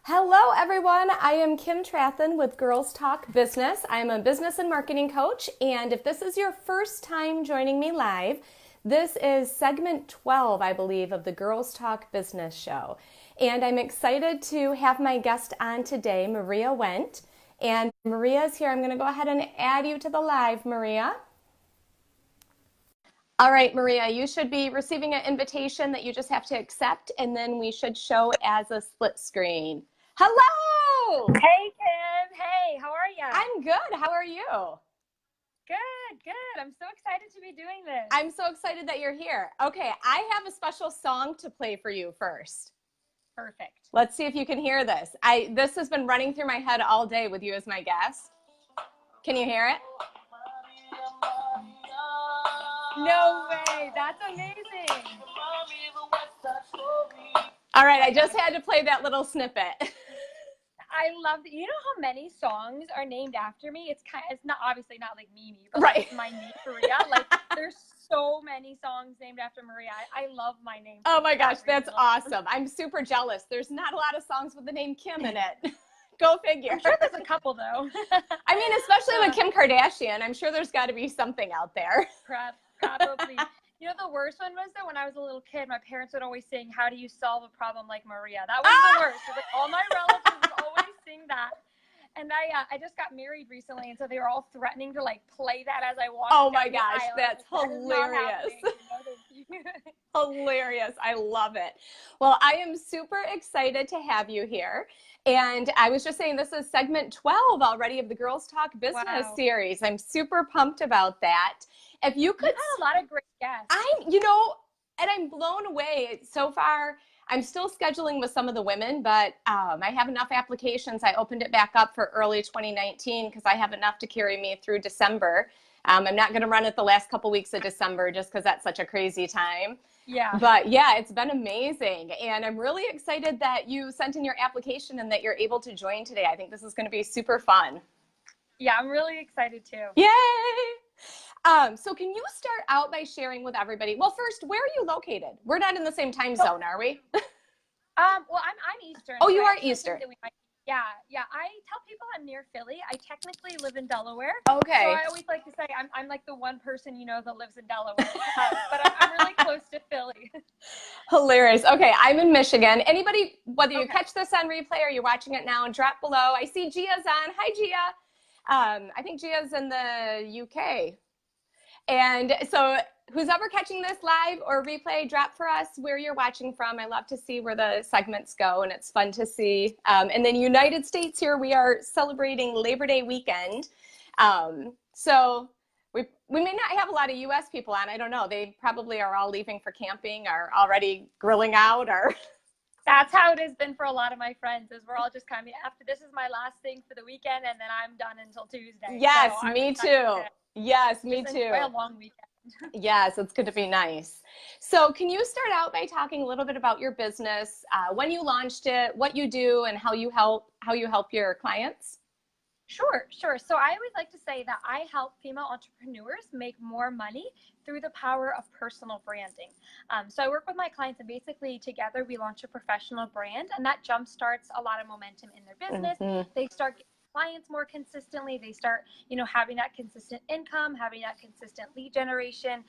Hello, everyone. I am Kim Trathen with Girls Talk Business. I'm a business and marketing coach, and if this is your first time joining me live, this is segment 12, I believe, of the Girls Talk Business Show. And I'm excited to have my guest on today, Maria Wendt. And Maria's here. I'm going to go ahead and add you to the live, Maria. All right, Maria, you should be receiving an invitation that you just have to accept, and then we should show as a split screen. Hello! Hey, Kim. Hey, how are you? I'm good. How are you? Good, good. I'm so excited to be doing this. I'm so excited that you're here. Okay, I have a special song to play for you first. Perfect. Let's see if you can hear this. This has been running through my head all day with you as my guest. Can you hear it? No way. That's amazing. All right, I just had to play that little snippet. I love that. You know how many songs are named after me? It's not obviously not like Mimi, but right. Like my name, Maria. Like there's so many songs named after Maria. I love my name. Oh my gosh, that's awesome. I'm super jealous. There's not a lot of songs with the name Kim in it. Go figure. I'm sure there's a couple though. I mean, especially with Kim Kardashian, I'm sure there's got to be something out there. Probably. You know, the worst one was that when I was a little kid, my parents would always sing, "How do you solve a problem like Maria?" That was the worst. So, like, all my relatives would always sing that. And I just got married recently, and so they were all threatening to like play that as I walked. Oh my gosh, that's hilarious. Hilarious. I love it. Well, I am super excited to have you here. And I was just saying, this is segment 12 already of the Girls Talk Business series. I'm super pumped about that. If you could, a lot of great guests. And I'm blown away so far. I'm still scheduling with some of the women, but I have enough applications. I opened it back up for early 2019 because I have enough to carry me through December. I'm not going to run it the last couple weeks of December just because that's such a crazy time. Yeah. But yeah, it's been amazing. And I'm really excited that you sent in your application and that you're able to join today. I think this is going to be super fun. Yeah, I'm really excited too. Yay! So can you start out by sharing with everybody? Well, first, where are you located? We're not in the same time zone, are we? Well, I'm Eastern. Oh, you are Eastern. Yeah. I tell people I'm near Philly. I technically live in Delaware. Okay. So I always like to say I'm like the one person that lives in Delaware. But I'm really close to Philly. Hilarious. Okay, I'm in Michigan. Anybody, whether you catch this on replay or you're watching it now, drop below. I see Gia's on. Hi, Gia. I think Gia's in the UK. And so who's ever catching this live or replay, drop for us where you're watching from. I love to see where the segments go, and it's fun to see. And then United States here, we are celebrating Labor Day weekend. So we may not have a lot of U.S. people on. I don't know. They probably are all leaving for camping or already grilling out or... That's how it has been for a lot of my friends, is we're all just kind of, after this is my last thing for the weekend, and then I'm done until Tuesday. Yes, so me too. Yes, me too. Enjoy a long weekend. Yes, it's going to be nice. So can you start out by talking a little bit about your business, when you launched it, what you do, and how you help your clients? Sure. So I always like to say that I help female entrepreneurs make more money through the power of personal branding. So I work with my clients, and basically together we launch a professional brand, and that jumpstarts a lot of momentum in their business. Mm-hmm. They start getting clients more consistently. They start, having that consistent income, having that consistent lead generation.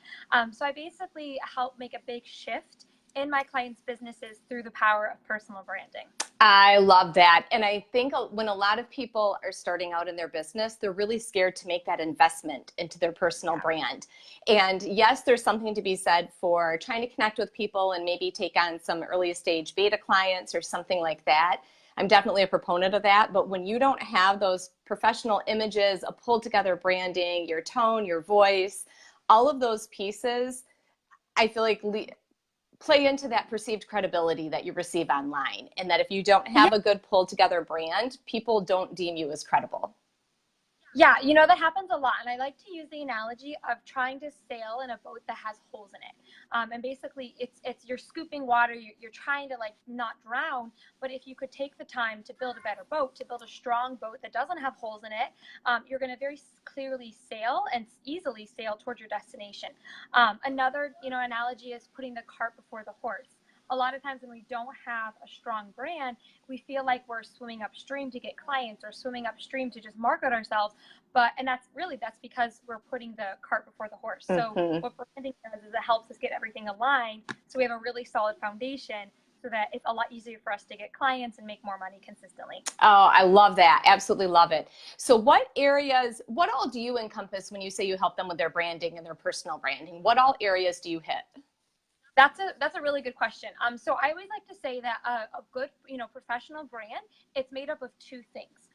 So I basically help make a big shift in my clients' businesses through the power of personal branding. I love that. And I think when a lot of people are starting out in their business, they're really scared to make that investment into their personal brand. And yes, there's something to be said for trying to connect with people and maybe take on some early stage beta clients or something like that. I'm definitely a proponent of that. But when you don't have those professional images, a pulled together branding, your tone, your voice, all of those pieces, I feel like play into that perceived credibility that you receive online. And that if you don't have a good pulled together brand, people don't deem you as credible. Yeah, that happens a lot. And I like to use the analogy of trying to sail in a boat that has holes in it. And basically it's you're scooping water, you're trying to not drown. But if you could take the time to build a better boat, to build a strong boat that doesn't have holes in it, you're going to very clearly sail and easily sail towards your destination. Another, analogy is putting the cart before the horse. a lot of times when we don't have a strong brand, we feel like we're swimming upstream to get clients or swimming upstream to just market ourselves. And that's because we're putting the cart before the horse. So what branding does is it helps us get everything aligned so we have a really solid foundation, so that it's a lot easier for us to get clients and make more money consistently. Oh, I love that. Absolutely love it. So what all do you encompass when you say you help them with their branding and their personal branding? What all areas do you hit? That's a really good question. So I always like to say that a good, professional brand, it's made up of two things.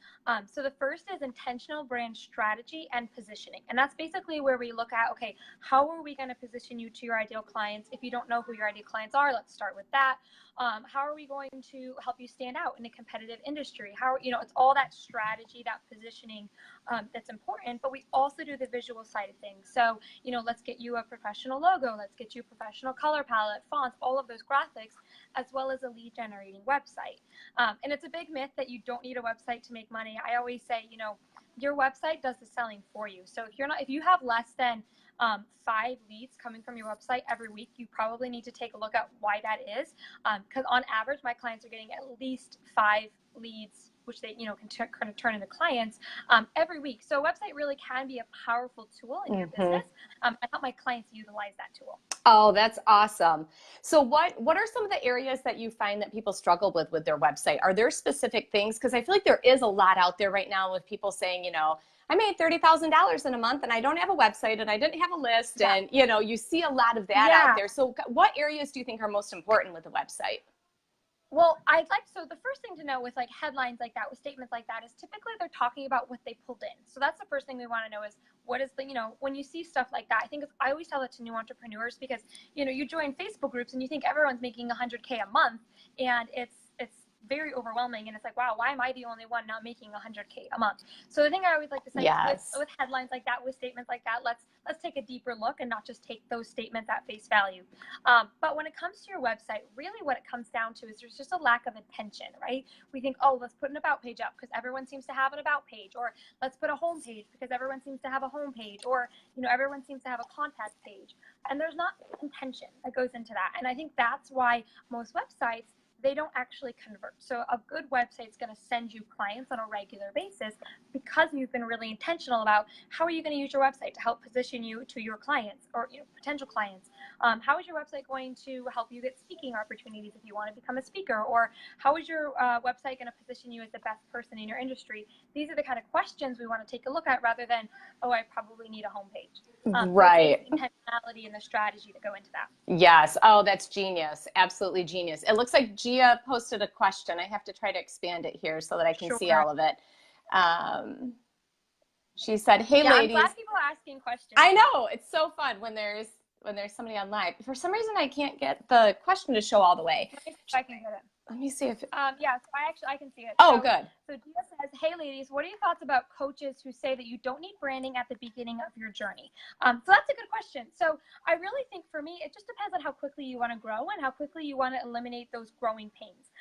So the first is intentional brand strategy and positioning. And that's basically where we look at, okay, how are we going to position you to your ideal clients? If you don't know who your ideal clients are, let's start with that. How are we going to help you stand out in a competitive industry? It's all that strategy, that positioning that's important, but we also do the visual side of things. So, let's get you a professional logo, let's get you a professional color palette, fonts, all of those graphics, as well as a lead generating website. And it's a big myth that you don't need a website to make money. I always say, your website does the selling for you. So if you have less than 5 leads coming from your website every week, you probably need to take a look at why that is. Because on average, my clients are getting at least 5 leads, which they can turn into clients every week. So a website really can be a powerful tool in your business. I help my clients utilize that tool. Oh, that's awesome. So what are some of the areas that you find that people struggle with their website? Are there specific things? Because I feel like there is a lot out there right now with people saying, I made $30,000 in a month and I don't have a website and I didn't have a list. Yeah. And, you see a lot of that out there. So what areas do you think are most important with the website? Well, so the first thing to know with like headlines like that, with statements like that, is typically they're talking about what they pulled in. So that's the first thing we want to know is what is when you see stuff like that, I always tell it to new entrepreneurs because, you join Facebook groups and you think everyone's making 100K a month, and it's very overwhelming, and it's like, wow, why am I the only one not making 100K a month? So the thing I always like to say is with headlines like that, with statements like that, let's take a deeper look and not just take those statements at face value. But when it comes to your website, really what it comes down to is there's just a lack of attention, right? We think, oh, let's put an about page up because everyone seems to have an about page, or let's put a home page because everyone seems to have a home page, or everyone seems to have a contact page, and there's not intention that goes into that. And I think that's why most websites, they don't actually convert. So a good website is going to send you clients on a regular basis because you've been really intentional about how are you going to use your website to help position you to your clients or potential clients. How is your website going to help you get speaking opportunities if you want to become a speaker? Or how is your website going to position you as the best person in your industry? These are the kind of questions we want to take a look at rather than, oh, I probably need a homepage. Right. So it's the intentionality and the strategy that go into that. Yes. Oh, that's genius. Absolutely genius. It looks like Gia posted a question. I have to try to expand it here so that I can see all of it. She said, hey, ladies. I'm glad people are asking questions. I know. It's so fun when there's somebody online. For some reason, I can't get the question to show all the way. Let me see if I can get it. Let me see if. So I can see it. Oh, good. So Gia says, hey, ladies, what are your thoughts about coaches who say that you don't need branding at the beginning of your journey? So that's a good question. So I really think for me, it just depends on how quickly you want to grow and how quickly you want to eliminate those growing pains.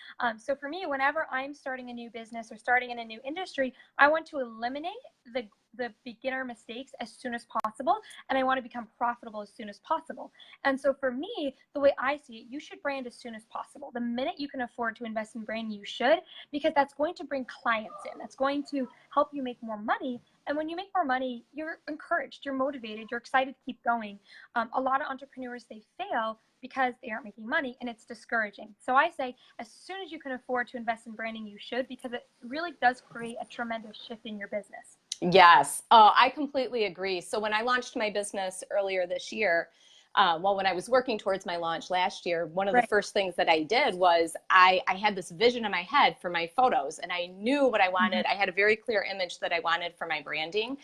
So for me, whenever I'm starting a new business or starting in a new industry, I want to eliminate the beginner mistakes as soon as possible, and I want to become profitable as soon as possible. And so for me, the way I see it, you should brand as soon as possible. The minute you can afford to invest in branding, you should, because that's going to bring clients in. That's going to help you make more money. And when you make more money, you're encouraged, you're motivated, you're excited to keep going. A lot of entrepreneurs, they fail because they aren't making money, and it's discouraging. So I say, as soon as you can afford to invest in branding, you should, because it really does create a tremendous shift in your business. Yes. Oh, I completely agree. So when I launched my business earlier this year, when I was working towards my launch last year, one of the first things that I did was I had this vision in my head for my photos, and I knew what I wanted. I had a very clear image that I wanted for my branding.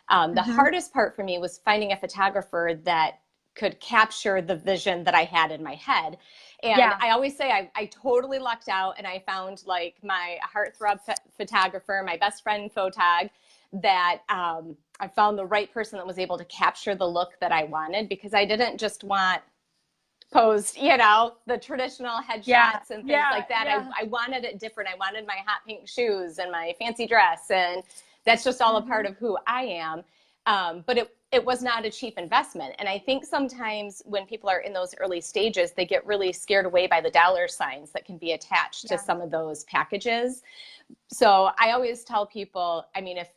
The hardest part for me was finding a photographer that could capture the vision that I had in my head. And I always say I totally lucked out, and I found like my heartthrob photographer, my best friend photog, that I found the right person that was able to capture the look that I wanted, because I didn't just want posed, the traditional headshots and things like that. I wanted it different. I wanted my hot pink shoes and my fancy dress, and that's just all a part of who I am. But it was not a cheap investment. And I think sometimes when people are in those early stages, they get really scared away by the dollar signs that can be attached to some of those packages. So I always tell people, I mean, if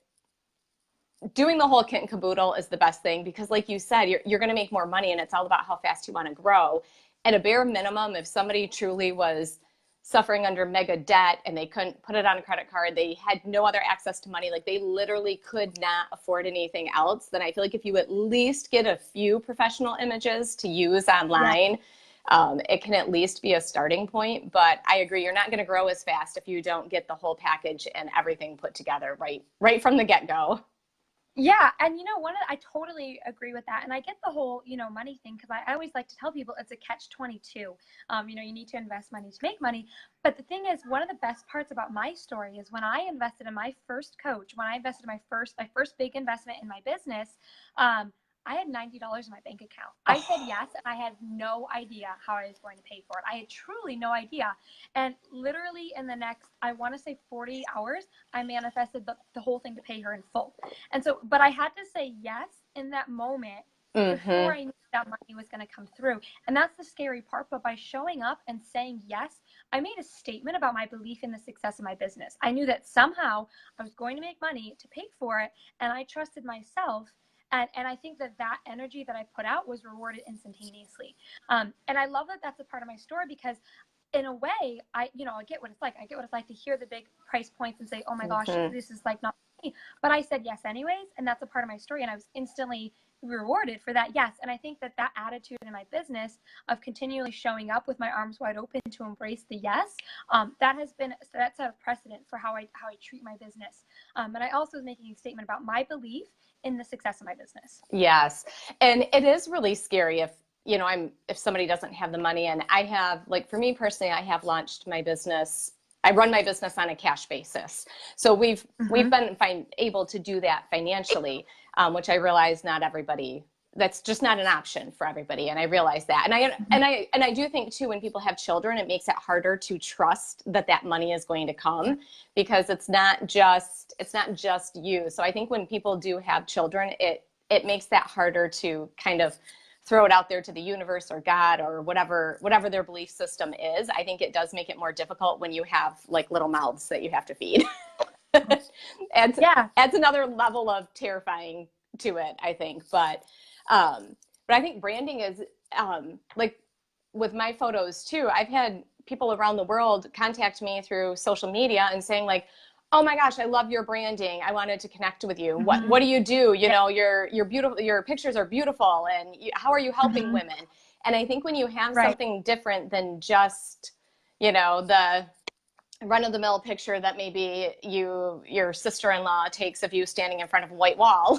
doing the whole kit and caboodle is the best thing, because like you said, you're going to make more money, and it's all about how fast you want to grow. At a bare minimum, if somebody truly was suffering under mega debt and they couldn't put it on a credit card, they had no other access to money, like they literally could not afford anything else, then I feel like if you at least get a few professional images to use online, it can at least be a starting point. But I agree, you're not going to grow as fast if you don't get the whole package and everything put together right from the get-go. Yeah, and I totally agree with that. And I get the whole, money thing, because I always like to tell people it's a catch-22. You need to invest money to make money. But the thing is, one of the best parts about my story is when I invested in my first coach, when I invested in my first big investment in my business, I had $90 in my bank account. I said yes, and I had no idea how I was going to pay for it. I had truly no idea. And literally in the next, I want to say 40 hours, I manifested the whole thing to pay her in full. And so, but I had to say yes in that moment before I knew that money was going to come through. And that's the scary part. But by showing up and saying yes, I made a statement about my belief in the success of my business. I knew that somehow I was going to make money to pay for it, and I trusted myself. And I think that energy that I put out was rewarded instantaneously. And I love that that's a part of my story, because in a way, I get what it's like. I get what it's like to hear the big price points and say, oh my gosh, this is like not me. But I said yes anyways, and that's a part of my story. And I was instantly rewarded for that yes. And I think that attitude in my business of continually showing up with my arms wide open to embrace the yes, that's a precedent for how I treat my business. And I also was making a statement about my belief in the success of my business. Yes. And it is really scary if somebody doesn't have the money. And I have, like, for me personally, I have launched my business. I run my business on a cash basis. So we've been able to do that financially, which I realize not everybody, that's just not an option for everybody. And I realize that. And I do think too, when people have children, it makes it harder to trust that money is going to come, because it's not just you. So I think when people do have children, it makes that harder to kind of throw it out there to the universe or God or whatever their belief system is. I think it does make it more difficult when you have like little mouths that you have to feed. Adds another level of terrifying to it, I think. But I think branding is like with my photos too. I've had people around the world contact me through social media and saying like, oh my gosh, I love your branding. I wanted to connect with you. What do you do? You're beautiful. Your pictures are beautiful. And how are you helping women? And I think when you have something different than just, the run-of-the-mill picture that maybe your sister-in-law takes of you standing in front of a white wall,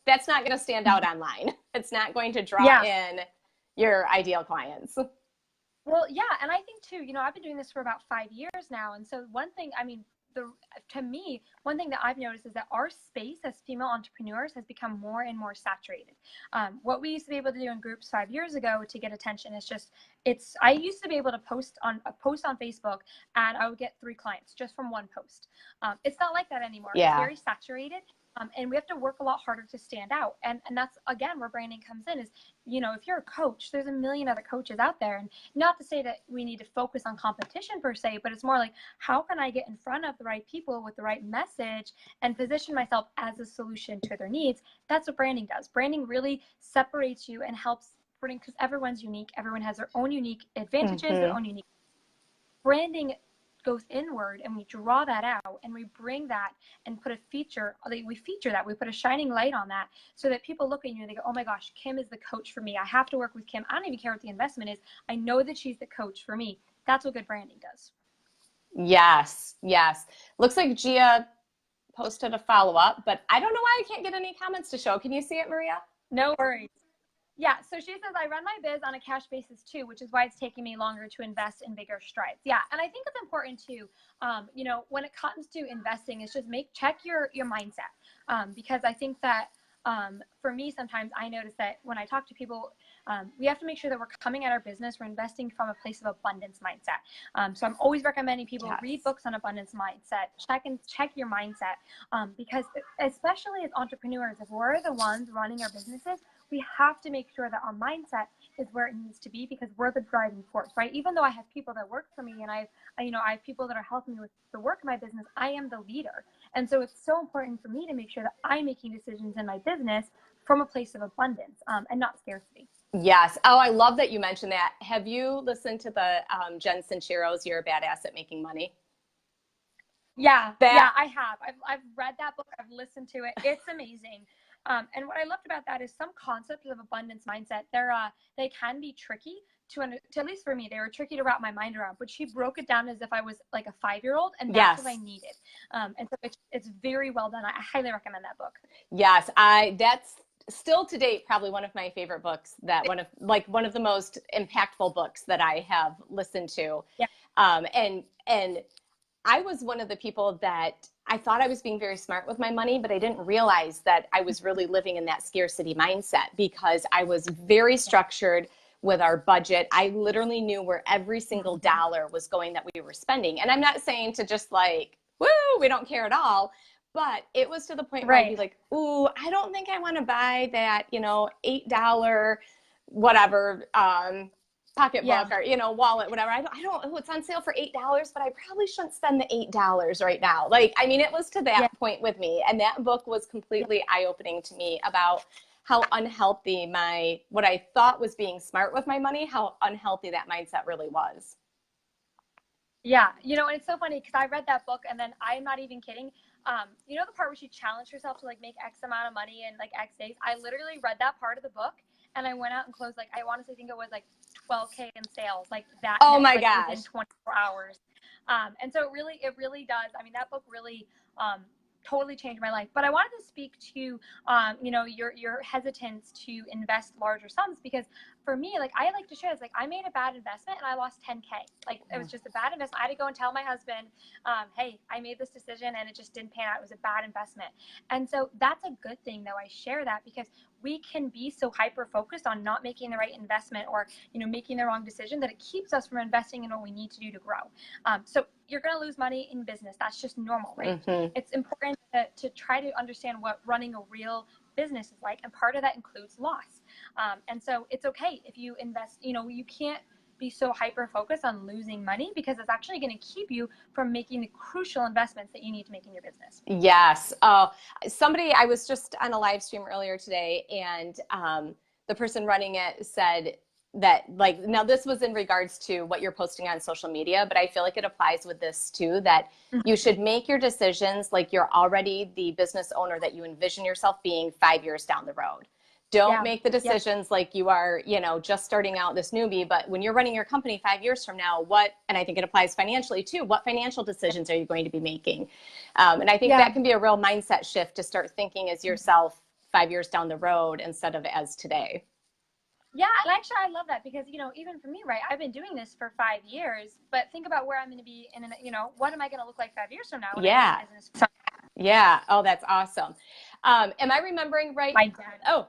that's not going to stand out online. It's not going to draw in your ideal clients. Well, yeah. And I think too, I've been doing this for about 5 years now. And so one thing that I've noticed is that our space as female entrepreneurs has become more and more saturated. What we used to be able to do in groups 5 years ago to get attention is I used to be able to post on Facebook and I would get 3 clients just from one post. It's not like that anymore. Yeah. It's very saturated. And we have to work a lot harder to stand out. And that's, again, where branding comes in is, if you're a coach, there's a million other coaches out there. And not to say that we need to focus on competition per se, but it's more like, how can I get in front of the right people with the right message and position myself as a solution to their needs? That's what branding does. Branding really separates you and helps bring, because everyone's unique. Everyone has their own unique advantages, their own unique. Branding goes inward, and we draw that out and we bring that and put we feature that, we put a shining light on that, so that people look at you and they go, oh my gosh, Kim is the coach for me. I have to work with Kim. I don't even care what the investment is. I know that she's the coach for me. That's what good branding does. Yes. Looks like Gia posted a follow-up, but I don't know why I can't get any comments to show. Can you see it, Maria? No worries. Yeah, so she says, I run my biz on a cash basis too, which is why it's taking me longer to invest in bigger strides. Yeah, and I think it's important too, when it comes to investing, is just check your mindset. Because I think that for me, sometimes I notice that when I talk to people, we have to make sure that we're coming at our business, we're investing from a place of abundance mindset. So I'm always recommending people read books on abundance mindset, check your mindset, because especially as entrepreneurs, if we're the ones running our businesses, we have to make sure that our mindset is where it needs to be, because we're the driving force, right? Even though I have people that work for me and I have people that are helping me with the work of my business, I am the leader. And so it's so important for me to make sure that I'm making decisions in my business from a place of abundance, and not scarcity. Yes. Oh, I love that you mentioned that. Have you listened to the Jen Sincero's You're a Badass at Making Money? Yeah, I have. I've read that book. I've listened to it. It's amazing. And what I loved about that is some concepts of abundance mindset. They can be tricky to at least for me. They were tricky to wrap my mind around. But she broke it down as if I was like a 5-year-old, and that's what I needed. And so it's very well done. I highly recommend that book. Yes, that's still to date probably one of my favorite books. One of the most impactful books that I have listened to. Yeah. And I was one of the people that I thought I was being very smart with my money, but I didn't realize that I was really living in that scarcity mindset, because I was very structured with our budget. I literally knew where every single dollar was going that we were spending. And I'm not saying to just like, woo, we don't care at all. But it was to the point where I'd be like, ooh, I don't think I want to buy that, $8 whatever, pocketbook or, wallet, whatever. I don't, it's on sale for $8, but I probably shouldn't spend the $8 right now. It was to that point with me. And that book was completely eye-opening to me about how unhealthy what I thought was being smart with my money, how unhealthy that mindset really was. Yeah. And it's so funny because I read that book, and then I'm not even kidding. The part where she challenged herself to make X amount of money in X days. I literally read that part of the book, and I went out and closed I honestly think it was $12K in sales that. Oh my gosh! Within 24 hours. And so it really does. I mean, that book really totally changed my life. But I wanted to speak to your hesitance to invest larger sums, because for me, I like to share this. I made a bad investment and I lost 10K. It was just a bad investment. I had to go and tell my husband, hey, I made this decision and it just didn't pan out. It was a bad investment. And so that's a good thing, though. I share that because we can be so hyper focused on not making the right investment or making the wrong decision that it keeps us from investing in what we need to do to grow. So you're going to lose money in business. That's just normal, right? Mm-hmm. It's important to try to understand what running a real business is like, and part of that includes loss. And so it's okay if you invest. You can't be so hyper focused on losing money, because it's actually going to keep you from making the crucial investments that you need to make in your business. Yes. I was just on a live stream earlier today, and the person running it said that now this was in regards to what you're posting on social media, but I feel like it applies with this too, that you should make your decisions like you're already the business owner that you envision yourself being 5 years down the road. Don't make the decisions like you are, just starting out this newbie, but when you're running your company 5 years from now, and I think it applies financially too, what financial decisions are you going to be making? And I think that can be a real mindset shift to start thinking as yourself 5 years down the road instead of as today. Yeah, and actually I love that, because, even for me, right, I've been doing this for 5 years, but think about where I'm going to be what am I going to look like 5 years from now? Yeah. Yeah. Oh, that's awesome. Am I remembering right? My dad. Oh,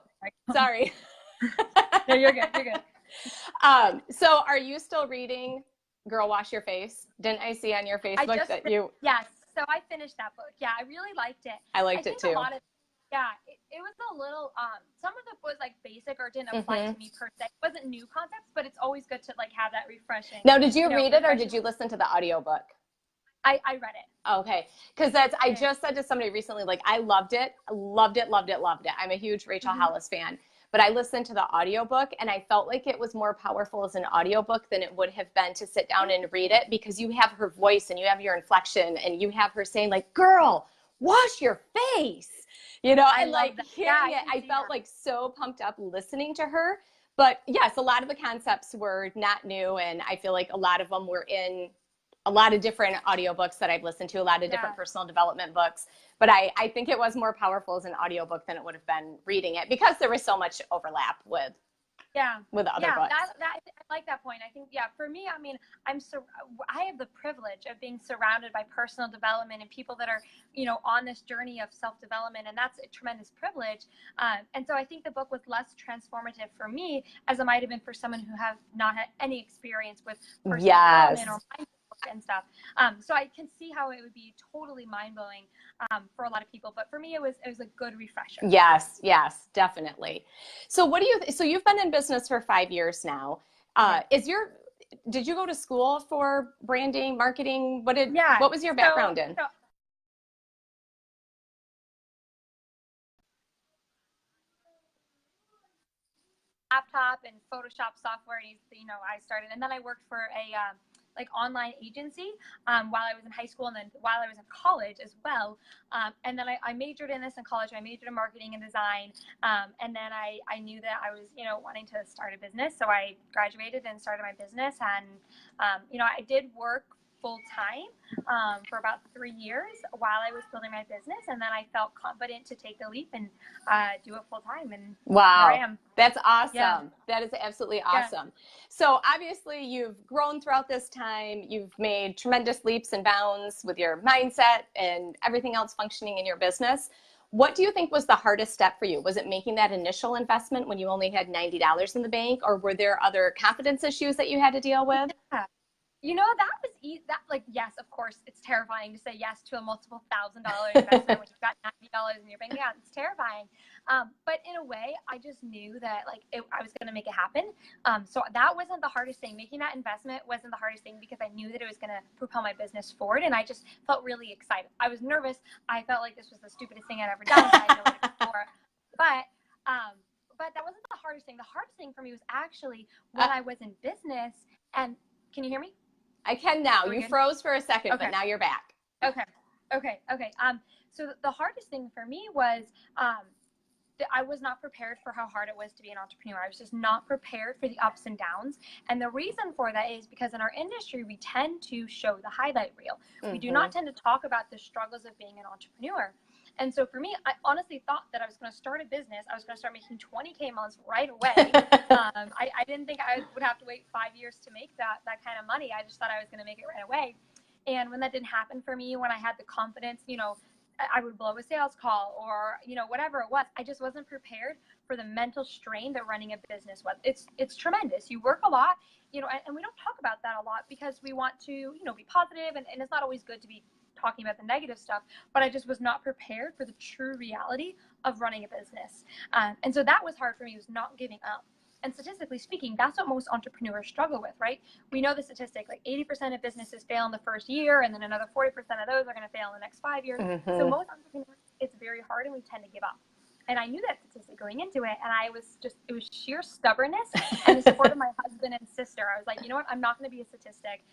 sorry. No, you're good. You're good. So are you still reading Girl Wash Your Face? Didn't I see on your Facebook that you... Yes. So I finished that book. Yeah, I really liked it. I liked it too. It was a little, some of it was basic or didn't apply to me per se. It wasn't new concepts, but it's always good to have that refreshing. Now, did you read it or did you listen to the audiobook? I read it. Okay. Because I just said to somebody recently, I loved it. I'm a huge Rachel Hollis fan, but I listened to the audiobook and I felt like it was more powerful as an audiobook than it would have been to sit down and read it, because you have her voice and you have your inflection and you have her saying girl, wash your face. And hearing it, I felt so pumped up listening to her. But yes, a lot of the concepts were not new. And I feel like a lot of them were in a lot of different audiobooks that I've listened to, a lot of different personal development books. But I think it was more powerful as an audiobook than it would have been reading it, because there was so much overlap with Yeah. with other Yeah, books. I like that point. I think, yeah, for me, I mean, I have the privilege of being surrounded by personal development and people that are, you know, on this journey of self-development, and that's a tremendous privilege. And so I think the book was less transformative for me as it might have been for someone who have not had any experience with personal development or mindset and stuff. So I can see how it would be totally mind-blowing for a lot of people, but for me, it was a good refresher. Yes, yes, definitely. So what do you, so you've been in business for 5 years now. Did you go to school for branding, marketing? What was your background in? Laptop and Photoshop software, and you know, I started, and then I worked for a like online agency while I was in high school, and then while I was in college as well. And then I majored in this in college. I majored in marketing and design, and then I knew that I was, you know, wanting to start a business, so I graduated and started my business. And you know, I did work full time for about 3 years while I was building my business, and then I felt confident to take the leap and do it full time. And wow, here I am. that's awesome. Yeah. That is absolutely awesome. Yeah. So obviously you've grown throughout this time. You've made tremendous leaps and bounds with your mindset and everything else functioning in your business. What do you think was the hardest step for you? Was it making that initial investment when you only had $90 in the bank, or were there other confidence issues that you had to deal with? Yeah. You know, that was that, like, yes, of course, it's terrifying to say yes to a multiple $1,000 investment when you've got $90 in your bank account. It's terrifying. But in a way, I just knew that, like, I was going to make it happen. So that wasn't the hardest thing. Making that investment wasn't the hardest thing because I knew that it was going to propel my business forward. And I just felt really excited. I was nervous. I felt like this was the stupidest thing I'd ever done. I didn't know what it was for. But that wasn't the hardest thing. The hardest thing for me was actually when I was in business. And can you hear me? I can now. You froze for a second, okay. But now you're back. Okay. So the hardest thing for me was that I was not prepared for how hard it was to be an entrepreneur. I was just not prepared for the ups and downs. And the reason for that is because in our industry, we tend to show the highlight reel. Mm-hmm. We do not tend to talk about the struggles of being an entrepreneur. And so for me, I honestly thought that I was going to start a business. I was going to start making 20K months right away. I didn't think I would have to wait 5 years to make that kind of money. I just thought I was going to make it right away. And when that didn't happen for me, when I had the confidence, you know, I would blow a sales call or, you know, whatever it was, I just wasn't prepared for the mental strain that running a business was. It's tremendous. You work a lot, you know, and we don't talk about that a lot because we want to, you know, be positive, and it's not always good to be talking about the negative stuff, but I just was not prepared for the true reality of running a business. And so that was hard for me, was not giving up. And statistically speaking, that's what most entrepreneurs struggle with, right? We know the statistic, like 80% of businesses fail in the first year, and then another 40% of those are going to fail in the next 5 years. Mm-hmm. So most entrepreneurs, it's very hard, and we tend to give up. And I knew that statistic going into it, and it was sheer stubbornness and the support of my husband and sister. I was like, you know what? I'm not going to be a statistic.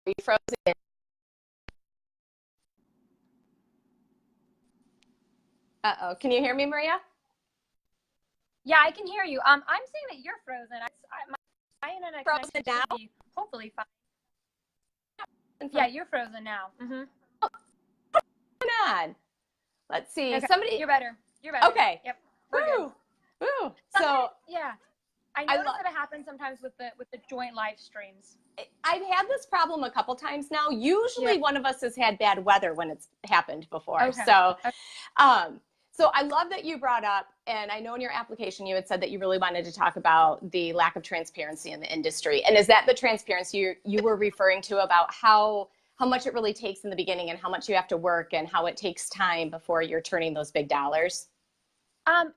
You froze again. Uh-oh. Can you hear me, Maria? Yeah, I can hear you. I'm saying that you're frozen. My internet frozen now? Should be hopefully fine. Yeah, you're frozen now. Mm-hmm. Come on. Let's see. Okay. Somebody. You're better. You're better. Okay. Yep. Woo. Woo. So yeah, I noticed that it happens sometimes with the joint live streams. I've had this problem a couple times now. Usually one of us has had bad weather when it's happened before. Okay. So I love that you brought up, and I know in your application you had said that you really wanted to talk about the lack of transparency in the industry. And is that the transparency you were referring to about how much it really takes in the beginning and how much you have to work and how it takes time before you're turning those big dollars?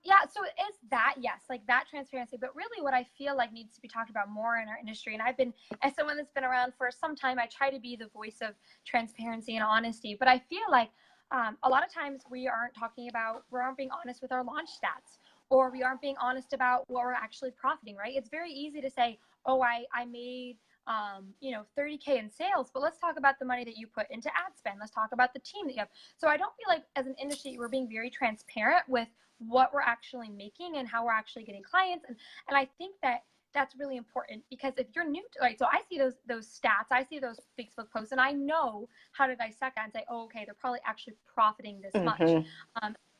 Yeah, so it's that, yes, like that transparency, but really what I feel like needs to be talked about more in our industry, and I've been, as someone that's been around for some time, I try to be the voice of transparency and honesty, but I feel like a lot of times we aren't being honest with our launch stats, or we aren't being honest about what we're actually profiting, right? It's very easy to say, oh, I made, 30K in sales, but let's talk about the money that you put into ad spend. Let's talk about the team that you have. So I don't feel like as an industry, we're being very transparent with what we're actually making and how we're actually getting clients. And I think that that's really important, because if you're new to, right, so I see those stats, I see those Facebook posts, and I know how to dissect that and say, oh, okay, they're probably actually profiting this much.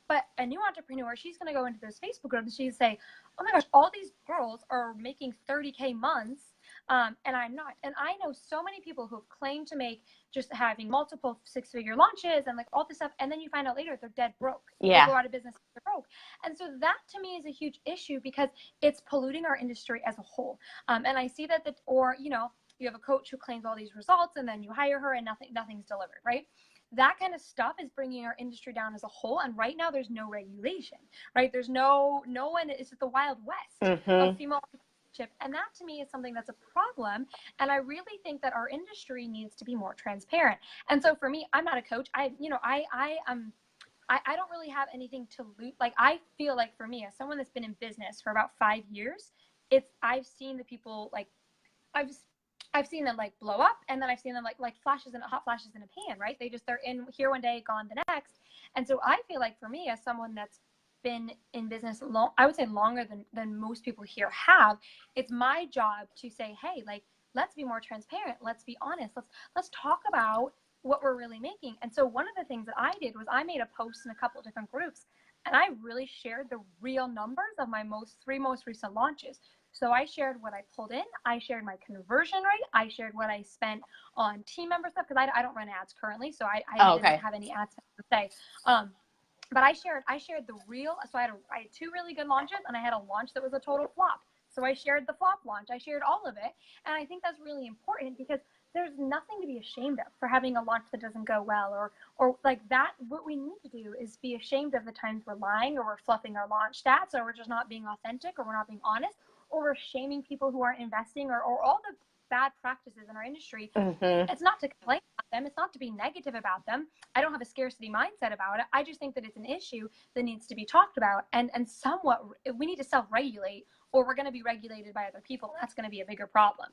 But a new entrepreneur, she's going to go into those Facebook groups and she'd say, oh my gosh, all these girls are making 30K months. And I'm not. And I know so many people who have claimed to make just having multiple 6-figure launches and like all this stuff. And then you find out later they're dead broke. Yeah. They go out of business, they're broke. And so that to me is a huge issue because it's polluting our industry as a whole. And I see that, or, you know, you have a coach who claims all these results and then you hire her and nothing's delivered, right? That kind of stuff is bringing our industry down as a whole. And right now there's no regulation, right? There's no one, it's just the Wild West of female entrepreneurship. And that to me is something that's a problem. And I really think that our industry needs to be more transparent. And so for me, I'm not a coach. I don't really have anything to lose. Like, I feel like for me, as someone that's been in business for about 5 years, I've seen the people, like, I've seen them like blow up, and then I've seen them like hot flashes in a pan, right? They're in here one day, gone the next. And so I feel like for me, as someone that's been in business I would say longer than most people here have, it's my job to say, hey, like, let's be more transparent. Let's be honest. Let's talk about what we're really making. And so one of the things that I did was I made a post in a couple of different groups, and I really shared the real numbers of my three most recent launches. So I shared what I pulled in. I shared my conversion rate. I shared what I spent on team member stuff, because I don't run ads currently, so I didn't have any ads to say. But I shared the real. So I had 2 really good launches, and I had a launch that was a total flop. So I shared the flop launch. I shared all of it, and I think that's really important because there's nothing to be ashamed of for having a launch that doesn't go well, or like that. What we need to do is be ashamed of the times we're lying, or we're fluffing our launch stats, or we're just not being authentic, or we're not being honest, or we're shaming people who aren't investing, or all the bad practices in our industry. It's not to complain about them. It's not to be negative about them. I don't have a scarcity mindset about it. I just think that it's an issue that needs to be talked about, and somewhat we need to self-regulate, or we're going to be regulated by other people. That's going to be a bigger problem.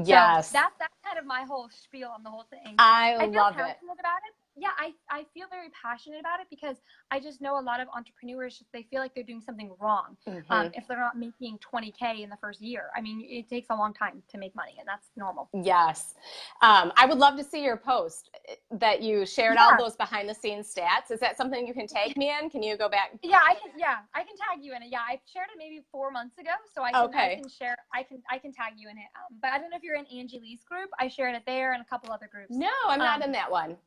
Yes. So that's kind of my whole spiel on the whole thing. I feel love passionate it. about it. Yeah, I feel very passionate about it because I just know a lot of entrepreneurs, they feel like they're doing something wrong if they're not making 20K in the first year. I mean, it takes a long time to make money, and that's normal. Yes. I would love to see your post that you shared all those behind the scenes stats. Is that something you can tag me in? Can you go back? Yeah, I can tag you in it. Yeah, I shared it maybe 4 months ago, so I can share. I can tag you in it. But I don't know if you're in Angie Lee's group. I shared it there and a couple other groups. No, I'm not in that one.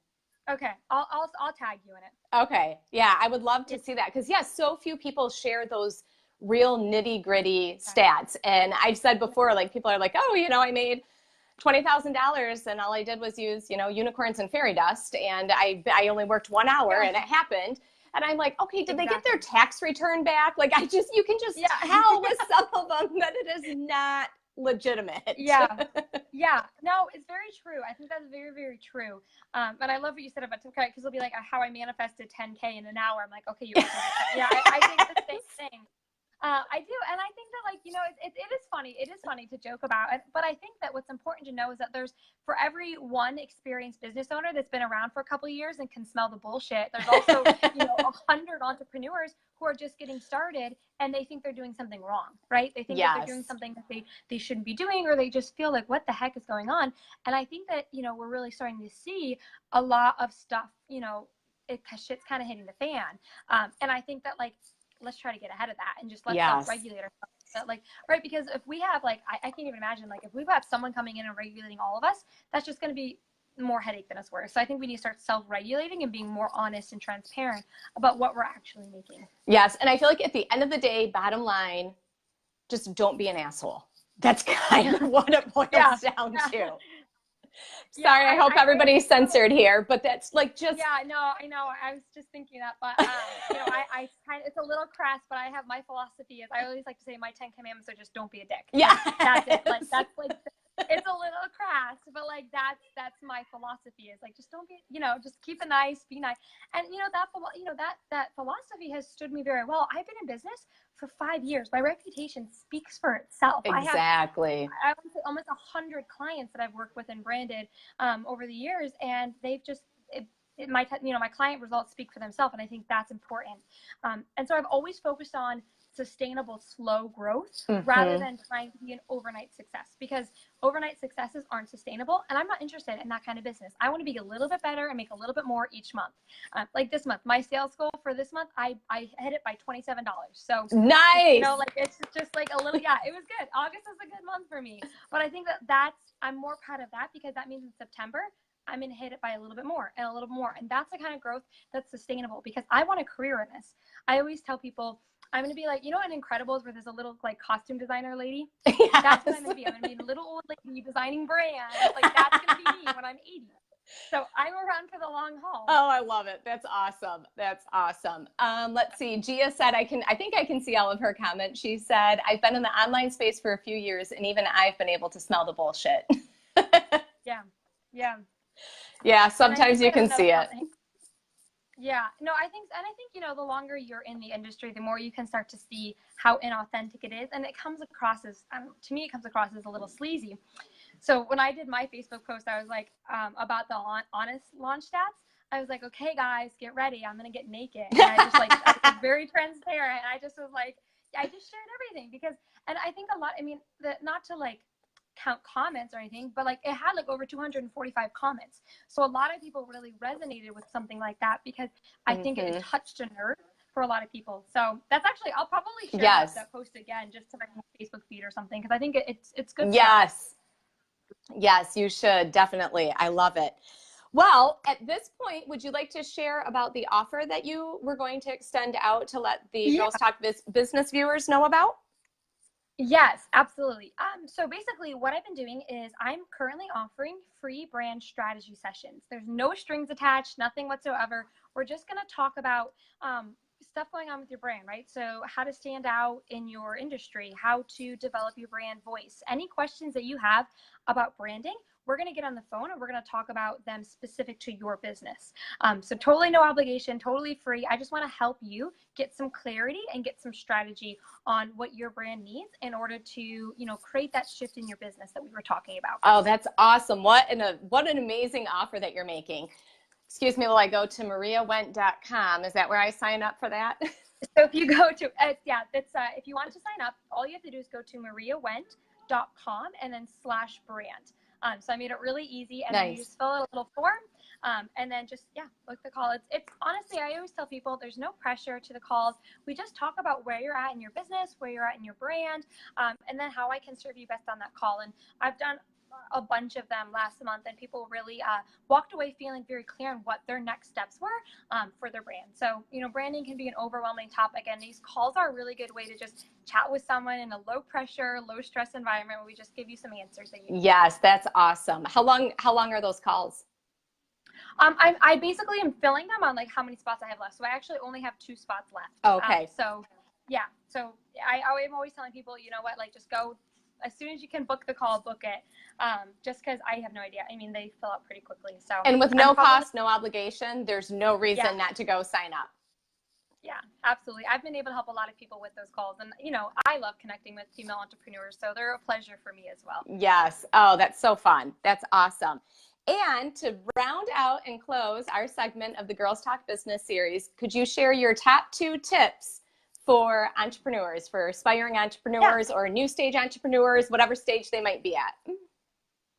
Okay, I'll tag you in it. Okay, yeah, I would love to see that because yes, so few people share those real nitty gritty stats. And I've said before, like, people are like, oh, you know, I made $20,000 and all I did was use, you know, unicorns and fairy dust, and I only worked 1 hour and it happened. And I'm like, okay, did they get their tax return back? Like, you can just tell with some of them that it is not legitimate. Yeah. No, it's very true. I think that's very, very true. And I love what you said about 10K, because it'll be like how I manifested 10K in an hour. I'm like, okay, you're yeah, I think the same thing. I do. And I think that, like, you know, it is funny. It is funny to joke about it. But I think that what's important to know is that there's, for every one experienced business owner that's been around for a couple of years and can smell the bullshit, there's also, 100 entrepreneurs who are just getting started and they think they're doing something wrong, right? They think that they're doing something that they shouldn't be doing, or they just feel like, what the heck is going on? And I think that, we're really starting to see a lot of stuff, shit's kind of hitting the fan. And I think that, like, let's try to get ahead of that and just let's self-regulate ourselves. But, like, right, because if we have, like, I can't even imagine, like, if we've got someone coming in and regulating all of us, that's just going to be more headache than it's worth. So I think we need to start self-regulating and being more honest and transparent about what we're actually making. Yes. And I feel like at the end of the day, bottom line, just don't be an asshole. That's kind of what it boils down to. Sorry, I hope everybody's censored here, but that's like just. Yeah, no, I know. I was just thinking that, but I kind of, it's a little crass, but I have my philosophy is I always like to say my 10 commandments are just don't be a dick. Yeah, that's it. Like, that's like, it's a little crass, but like that's my philosophy is like, just don't be, just keep it nice, be nice, and that philosophy has stood me very well. I've been in business for 5 years. My reputation speaks for itself. Exactly. I have almost 100 clients that I've worked with and branded over the years, and they've just my client results speak for themselves, and I think that's important. And so I've always focused on sustainable, slow growth rather than trying to be an overnight success, because overnight successes aren't sustainable. And I'm not interested in that kind of business. I want to be a little bit better and make a little bit more each month. Like this month, my sales goal for this month, I hit it by $27. So nice. You know, like it's just like a little, yeah, it was good. August is a good month for me. But I think I'm more proud of that, because that means in September, I'm going to hit it by a little bit more and a little more. And that's the kind of growth that's sustainable, because I want a career in this. I always tell people, I'm going to be like, you know, in Incredibles where there's a little like costume designer lady? Yes. That's what I'm going to be. I'm going to be a little old lady designing brands. Like that's going to be me when I'm 80. So I'm around for the long haul. Oh, I love it. That's awesome. That's awesome. Let's see. Gia said, I think I can see all of her comments. She said, I've been in the online space for a few years, and even I've been able to smell the bullshit. Yeah. Yeah. Yeah. Sometimes you can see it. Yeah, no, I think, you know, the longer you're in the industry, the more you can start to see how inauthentic it is. And it comes across as, to me, it comes across as a little sleazy. So when I did my Facebook post, I was like, about the honest launch stats, I was like, okay, guys, get ready. I'm going to get naked. And I just like, I was very transparent. I just was like, I just shared everything because, and I think a lot, I mean, not to like count comments or anything, but like it had like over 245 comments. So a lot of people really resonated with something like that, because I think it touched a nerve for a lot of people. So that's actually, I'll probably share that post again just to my Facebook feed or something, because I think it's good stuff. Yes, you should. Definitely. I love it. Well, at this point, would you like to share about the offer that you were going to extend out to let the Girls Talk business viewers know about? Yes, absolutely. So basically what I've been doing is I'm currently offering free brand strategy sessions. There's no strings attached, nothing whatsoever. We're just going to talk about stuff going on with your brand, right? So how to stand out in your industry, how to develop your brand voice, any questions that you have about branding, we're going to get on the phone and we're going to talk about them specific to your business. So totally no obligation, totally free. I just want to help you get some clarity and get some strategy on what your brand needs in order to, you know, create that shift in your business that we were talking about. Oh, that's awesome. What an amazing offer that you're making. Excuse me while I go to mariawendt.com. Is that where I sign up for that? So if you go to, if you want to sign up, all you have to do is go to mariawendt.com and then /brand. So I made it really easy, and then you just fill out a little form, and then just, book the call. It's honestly, I always tell people there's no pressure to the calls. We just talk about where you're at in your business, where you're at in your brand, and then how I can serve you best on that call. And I've done a bunch of them last month, and people really walked away feeling very clear on what their next steps were for their brand. So, you know, branding can be an overwhelming topic, and these calls are a really good way to just chat with someone in a low pressure, low stress environment where we just give you some answers that you need. Yes, that's awesome. How long are those calls? I basically am filling them on like how many spots I have left. So I actually only have 2 spots left. Okay. So I'm always telling people, you know what, like just go as soon as you can book the call, book it. Just because I have no idea. I mean, they fill out pretty quickly. So, and with no cost, no obligation, there's no reason not to go sign up. Yeah, absolutely. I've been able to help a lot of people with those calls. And, you know, I love connecting with female entrepreneurs. So they're a pleasure for me as well. Yes. Oh, that's so fun. That's awesome. And to round out and close our segment of the Girls Talk Business series, could you share your top 2 tips for entrepreneurs, for aspiring entrepreneurs or new stage entrepreneurs, whatever stage they might be at?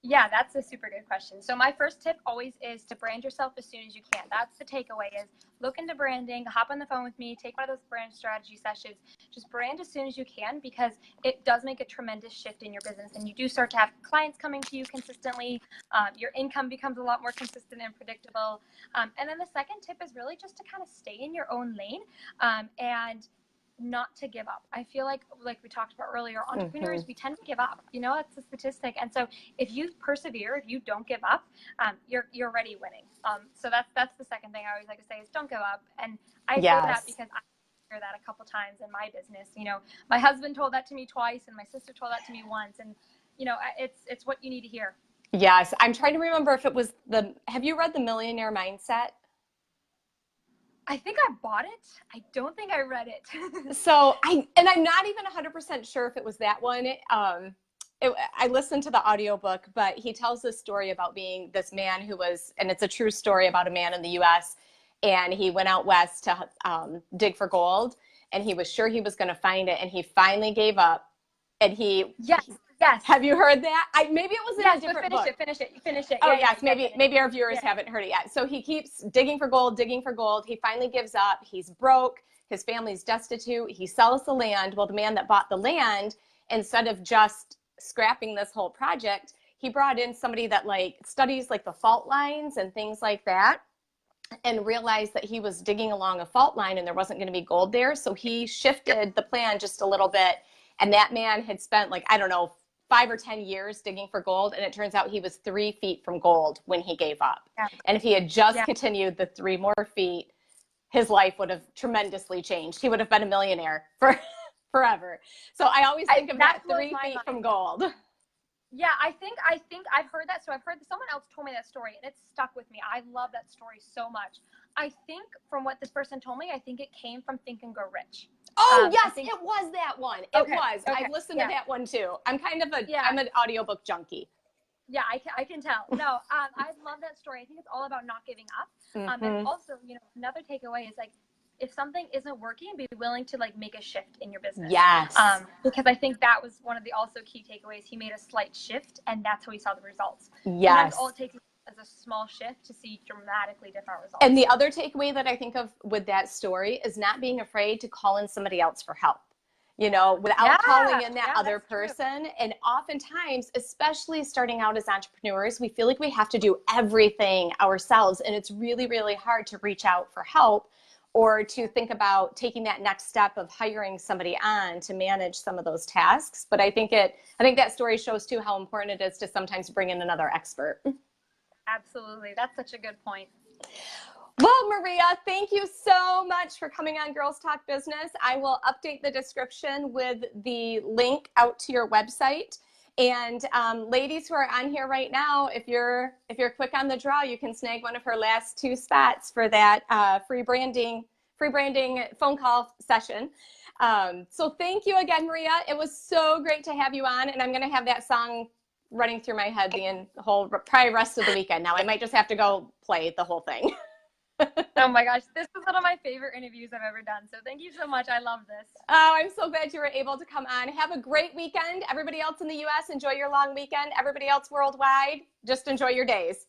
Yeah, that's a super good question. So my first tip always is to brand yourself as soon as you can. That's the takeaway, is look into branding, hop on the phone with me, take one of those brand strategy sessions, just brand as soon as you can, because it does make a tremendous shift in your business, and you do start to have clients coming to you consistently. Your income becomes a lot more consistent and predictable. And then the second tip is really just to kind of stay in your own lane and not to give up. I feel like we talked about earlier, entrepreneurs, we tend to give up. You know, that's a statistic. And so if you persevere, if you don't give up, you're already winning. So that's the second thing I always like to say is don't give up. And I say that because I hear that a couple times in my business. You know, my husband told that to me twice, and my sister told that to me once. And, you know, it's what you need to hear. Yes. I'm trying to remember if it was have you read The Millionaire Mindset? I think I bought it. I don't think I read it. So I'm not even 100% sure if it was that one. I listened to the audiobook, but he tells this story about being this man who was, and it's a true story about a man in the US, and he went out west to dig for gold. and he was sure he was going to find it, and he finally gave up. And Yes. Yes. Have you heard that? Maybe it was in a different book. Finish it. Oh, yeah, yes. yeah, Maybe our viewers haven't heard it yet. So he keeps digging for gold. He finally gives up. He's broke. His family's destitute. He sells the land. Well, the man that bought the land, instead of just scrapping this whole project, he brought in somebody that like studies like the fault lines and things like that, and realized that he was digging along a fault line and there wasn't going to be gold there. So he shifted the plan just a little bit. And that man had spent like, I don't know, 5 or 10 years digging for gold. And it turns out he was 3 feet from gold when he gave up. Yeah. And if he had just continued the 3 more feet, his life would have tremendously changed. He would have been a millionaire forever. So I always think of that 3 feet from gold. Yeah, I think I've heard that. So I've heard someone else told me that story, and it's stuck with me. I love that story so much. I think from what this person told me, I think it came from Think and Grow Rich. Oh, yes, it was that one. It was. Okay. I've listened to that one too. I'm kind of I'm an audiobook junkie. Yeah, I can tell. No, I love that story. I think it's all about not giving up. And also, another takeaway is like, if something isn't working, be willing to like make a shift in your business. Yes. Because I think that was one of the also key takeaways. He made a slight shift, and that's how he saw the results. Yes. Sometimes all it takes is a small shift to see dramatically different results. And the other takeaway that I think of with that story is not being afraid to call in somebody else for help. Without calling in that other person. True. And oftentimes, especially starting out as entrepreneurs, we feel like we have to do everything ourselves. And it's really, really hard to reach out for help or to think about taking that next step of hiring somebody on to manage some of those tasks. But I think that story shows too how important it is to sometimes bring in another expert. Absolutely. That's such a good point. Well, Maria, thank you so much for coming on Girls Talk Business. I will update the description with the link out to your website. And ladies who are on here right now, if you're quick on the draw, you can snag one of her last 2 spots for that free branding phone call session. So thank you again, Maria. It was so great to have you on, and I'm going to have that song running through my head the whole probably rest of the weekend. Now I might just have to go play the whole thing. Oh my gosh, this is one of my favorite interviews I've ever done. So thank you so much. I love this. Oh, I'm so glad you were able to come on. Have a great weekend. Everybody else in the U.S., enjoy your long weekend. Everybody else worldwide, just enjoy your days.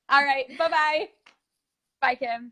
All right. Bye-bye. Bye, Kim.